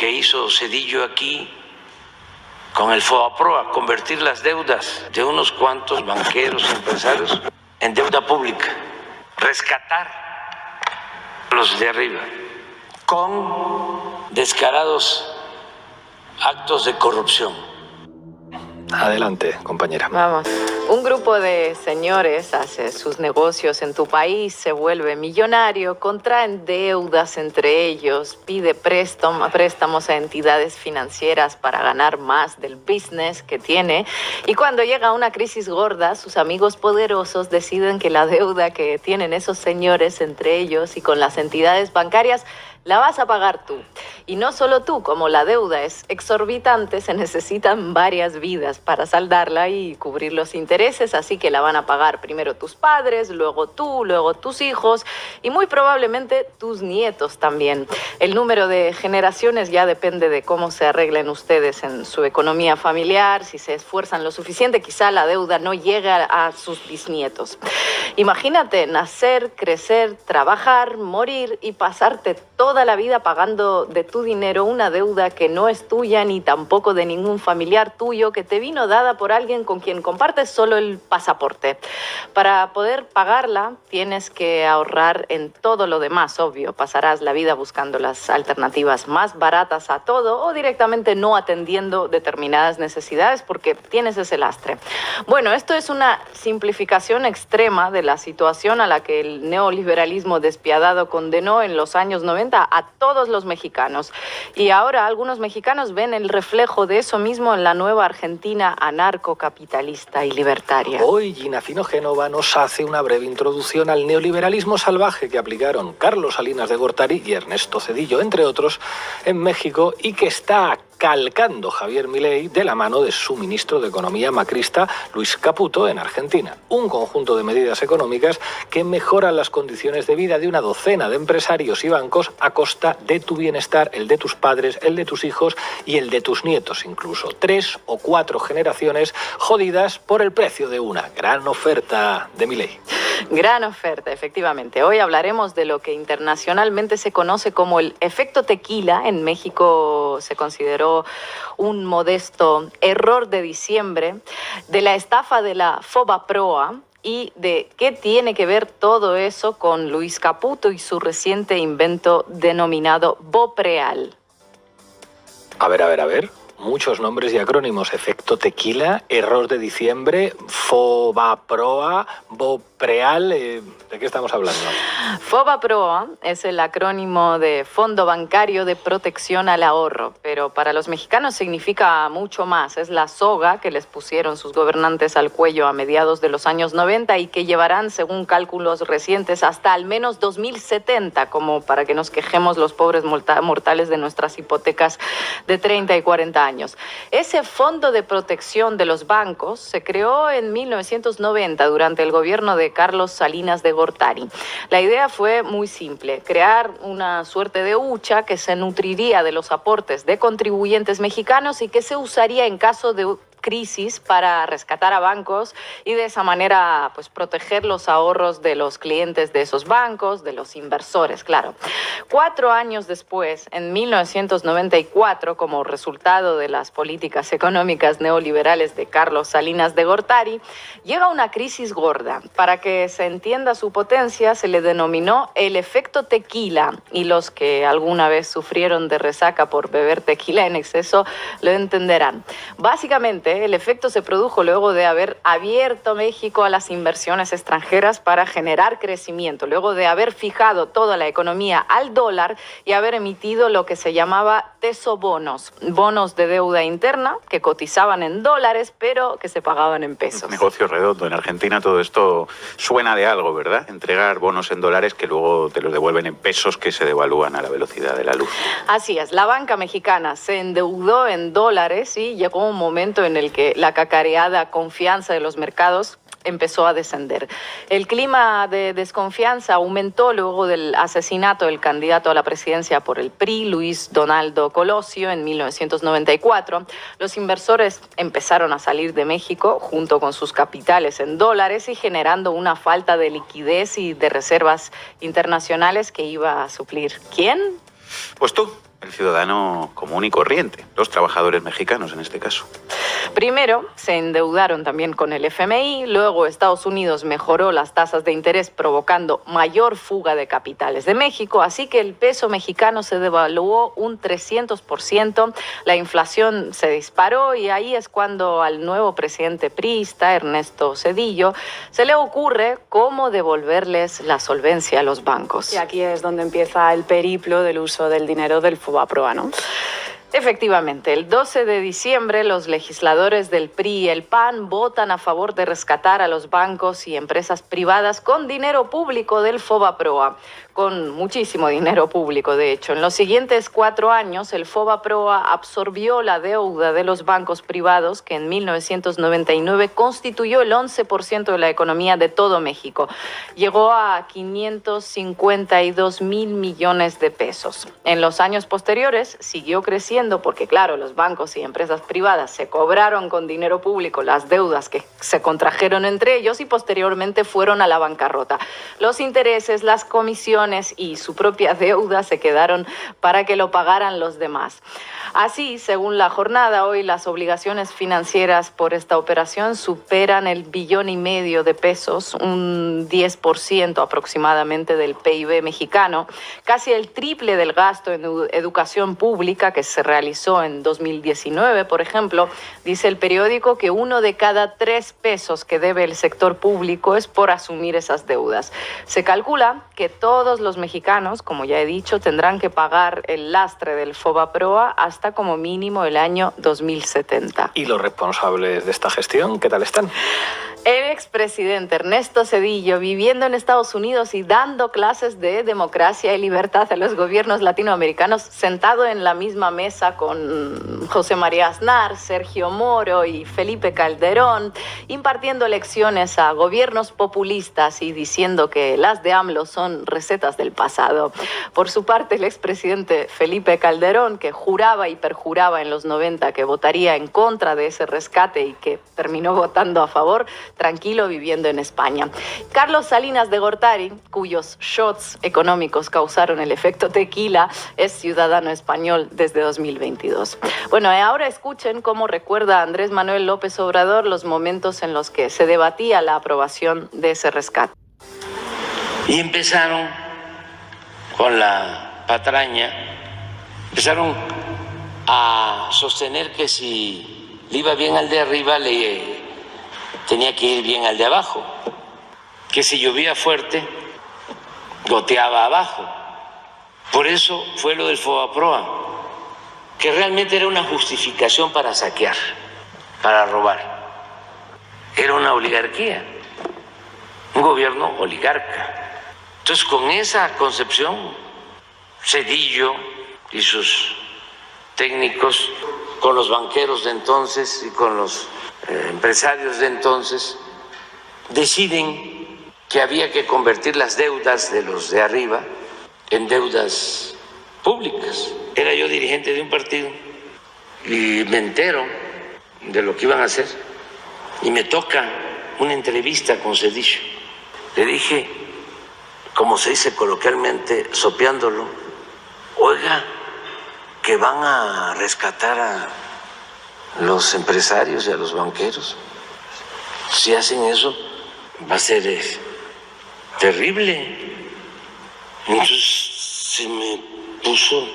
que hizo Zedillo aquí con el FOBAPROA, convertir las deudas de unos cuantos banqueros y empresarios en deuda pública, rescatar a los de arriba, con descarados actos de corrupción. Adelante, compañera. Vamos. Un grupo de señores hace sus negocios en tu país, se vuelve millonario, contraen deudas entre ellos, pide préstamos a entidades financieras para ganar más del business que tiene. Y cuando llega una crisis gorda, sus amigos poderosos deciden que la deuda que tienen esos señores entre ellos y con las entidades bancarias la vas a pagar tú. Y no solo tú, como la deuda es exorbitante, se necesitan varias vidas para saldarla y cubrir los intereses, así que la van a pagar primero tus padres, luego tú, luego tus hijos y muy probablemente tus nietos también. El número de generaciones ya depende de cómo se arreglen ustedes en su economía familiar. Si se esfuerzan lo suficiente, quizá la deuda no llegue a sus bisnietos. Imagínate nacer, crecer, trabajar, morir y pasarte toda la vida pagando de tu dinero una deuda que no es tuya ni tampoco de ningún familiar tuyo, que te vino dada por alguien con quien compartes solo el pasaporte. Para poder pagarla tienes que ahorrar en todo lo demás, obvio. Pasarás la vida buscando las alternativas más baratas a todo o directamente no atendiendo determinadas necesidades porque tienes ese lastre. Bueno, esto es una simplificación extrema de la situación a la que el neoliberalismo despiadado condenó en los años 90 a todos los mexicanos. Y ahora algunos mexicanos ven el reflejo de eso mismo en la nueva Argentina anarcocapitalista y libertaria. Hoy Gina Fino Génova nos hace una breve introducción al neoliberalismo salvaje que aplicaron Carlos Salinas de Gortari y Ernesto Zedillo, entre otros, en México, y que está calcando Javier Milei de la mano de su ministro de Economía macrista, Luis Caputo, en Argentina. Un conjunto de medidas económicas que mejoran las condiciones de vida de una docena de empresarios y bancos a costa de tu bienestar, el de tus padres, el de tus hijos y el de tus nietos incluso. 3 o 4 generaciones jodidas por el precio de una. Gran oferta de Milei. Gran oferta, efectivamente. Hoy hablaremos de lo que internacionalmente se conoce como el efecto tequila. En México se consideró un modesto error de diciembre, de la estafa de la FOBAPROA y de qué tiene que ver todo eso con Luis Caputo y su reciente invento denominado Bopreal. A ver. Muchos nombres y acrónimos. Efecto tequila, error de diciembre, FOBAPROA, Bopreal. ¿De qué estamos hablando? FOBAPROA es el acrónimo de Fondo Bancario de Protección al Ahorro, pero para los mexicanos significa mucho más. Es la soga que les pusieron sus gobernantes al cuello a mediados de los años 90 y que llevarán, según cálculos recientes, hasta al menos 2070, como para que nos quejemos los pobres mortales de nuestras hipotecas de 30 y 40 años. Ese fondo de protección de los bancos se creó en 1990 durante el gobierno de Carlos Salinas de Gortari. La idea fue muy simple: crear una suerte de hucha que se nutriría de los aportes de contribuyentes mexicanos y que se usaría en caso de crisis para rescatar a bancos y de esa manera pues proteger los ahorros de los clientes de esos bancos, de los inversores, claro. 4 años después, en 1994, como resultado de las políticas económicas neoliberales de Carlos Salinas de Gortari, llega una crisis gorda. Para que se entienda su potencia, se le denominó el efecto tequila, y los que alguna vez sufrieron de resaca por beber tequila en exceso lo entenderán. Básicamente, el efecto se produjo luego de haber abierto México a las inversiones extranjeras para generar crecimiento, luego de haber fijado toda la economía al dólar y haber emitido lo que se llamaba tesobonos, bonos de deuda interna que cotizaban en dólares pero que se pagaban en pesos. Negocio redondo. En Argentina todo esto suena de algo, ¿verdad? Entregar bonos en dólares que luego te los devuelven en pesos que se devalúan a la velocidad de la luz. Así es, la banca mexicana se endeudó en dólares y llegó un momento en el que la cacareada confianza de los mercados empezó a descender. El clima de desconfianza aumentó luego del asesinato del candidato a la presidencia por el PRI, Luis Donaldo Colosio, en 1994. Los inversores empezaron a salir de México junto con sus capitales en dólares y generando una falta de liquidez y de reservas internacionales que iba a suplir. ¿Quién? Pues tú. el ciudadano común y corriente, los trabajadores mexicanos en este caso. Primero, se endeudaron también con el FMI, luego Estados Unidos mejoró las tasas de interés provocando mayor fuga de capitales de México, así que el peso mexicano se devaluó un 300%, la inflación se disparó y ahí es cuando al nuevo presidente priista, Ernesto Zedillo, se le ocurre cómo devolverles la solvencia a los bancos. Y aquí es donde empieza el periplo del uso del dinero del Fobaproa, ¿no? Efectivamente, el 12 de diciembre los legisladores del PRI y el PAN votan a favor de rescatar a los bancos y empresas privadas con dinero público del Fobaproa, con muchísimo dinero público, de hecho. En los siguientes 4 años, el Fobaproa absorbió la deuda de los bancos privados, que en 1999 constituyó el 11% de la economía de todo México. Llegó a 552,000 millones de pesos. En los años posteriores siguió creciendo porque, claro, los bancos y empresas privadas se cobraron con dinero público las deudas que se contrajeron entre ellos y posteriormente fueron a la bancarrota. Los intereses, las comisiones y su propia deuda se quedaron para que lo pagaran los demás. Así, según La Jornada, hoy las obligaciones financieras por esta operación superan el 1,5 billones de pesos, un 10% aproximadamente del PIB mexicano, casi el triple del gasto en educación pública que se realizó en 2019, por ejemplo. Dice el periódico que 1 de cada 3 pesos que debe el sector público es por asumir esas deudas. Se calcula que todos los mexicanos, como ya he dicho, tendrán que pagar el lastre del Fobaproa hasta como mínimo el año 2070. ¿Y los responsables de esta gestión qué tal están? El expresidente Ernesto Zedillo, viviendo en Estados Unidos y dando clases de democracia y libertad a los gobiernos latinoamericanos, sentado en la misma mesa con José María Aznar, Sergio Moro y Felipe Calderón, impartiendo lecciones a gobiernos populistas y diciendo que las de AMLO son recetas del pasado. Por su parte, el expresidente Felipe Calderón, que juraba y perjuraba en los 90 que votaría en contra de ese rescate y que terminó votando a favor, tranquilo viviendo en España. Carlos Salinas de Gortari, cuyos shots económicos causaron el efecto tequila, es ciudadano español desde 2022. Bueno, ahora escuchen cómo recuerda Andrés Manuel López Obrador los momentos en los que se debatía la aprobación de ese rescate. Y empezaron con la patraña, empezaron a sostener que si le iba bien al de arriba, le tenía que ir bien al de abajo, que si llovía fuerte, goteaba abajo. Por eso fue lo del Fobaproa, que realmente era una justificación para saquear, para robar. Era una oligarquía, un gobierno oligarca. Entonces, con esa concepción, Zedillo y sus técnicos, con los banqueros de entonces y con los empresarios de entonces, deciden que había que convertir las deudas de los de arriba en deudas públicas. Era yo dirigente de un partido y me entero de lo que iban a hacer y me toca una entrevista con Zedillo. Le dije, como se dice coloquialmente, sopeándolo, oiga, que van a rescatar a los empresarios y a los banqueros. Si hacen eso, va a ser terrible. Entonces se me puso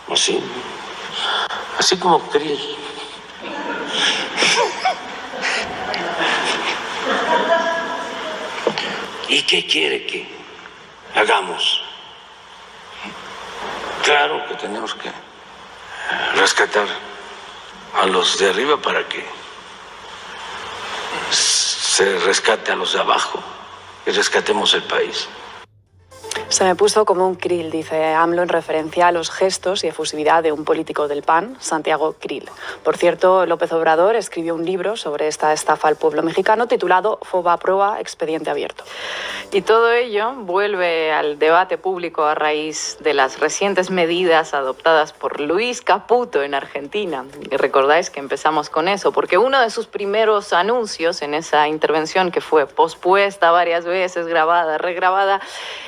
así como Krill. ¿Y qué quiere que hagamos? Claro que tenemos que rescatar a los de arriba para que se rescate a los de abajo y rescatemos el país. Se me puso como un krill, dice AMLO en referencia a los gestos y efusividad de un político del PAN, Santiago Krill. Por cierto, López Obrador escribió un libro sobre esta estafa al pueblo mexicano titulado Fobaproa, expediente abierto. Y todo ello vuelve al debate público a raíz de las recientes medidas adoptadas por Luis Caputo en Argentina. Y recordáis que empezamos con eso, porque uno de sus primeros anuncios en esa intervención, que fue pospuesta varias veces, grabada, regrabada,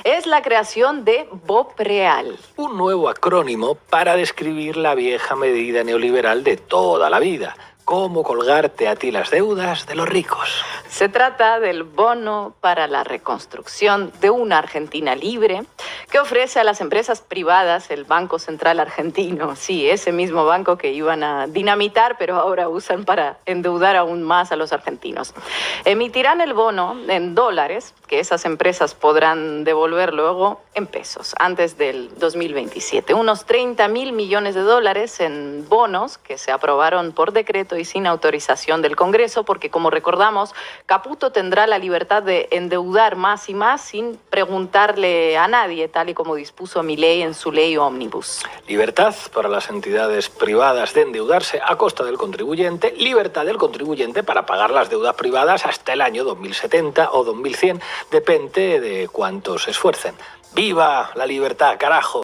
es la creación de BOPREAL. Un nuevo acrónimo para describir la vieja medida neoliberal de toda la vida: cómo colgarte a ti las deudas de los ricos. Se trata del bono para la reconstrucción de una Argentina libre que ofrece a las empresas privadas el Banco Central Argentino. Sí, ese mismo banco que iban a dinamitar, pero ahora usan para endeudar aún más a los argentinos. Emitirán el bono en dólares, que esas empresas podrán devolver luego en pesos, antes del 2027. Unos 30.000 millones de dólares en bonos que se aprobaron por decreto y sin autorización del Congreso, porque, como recordamos, Caputo tendrá la libertad de endeudar más y más sin preguntarle a nadie, tal y como dispuso Milei en su ley ómnibus. Libertad para las entidades privadas de endeudarse a costa del contribuyente, libertad del contribuyente para pagar las deudas privadas hasta el año 2070 o 2100, depende de cuánto se esfuercen. ¡Viva la libertad, carajo!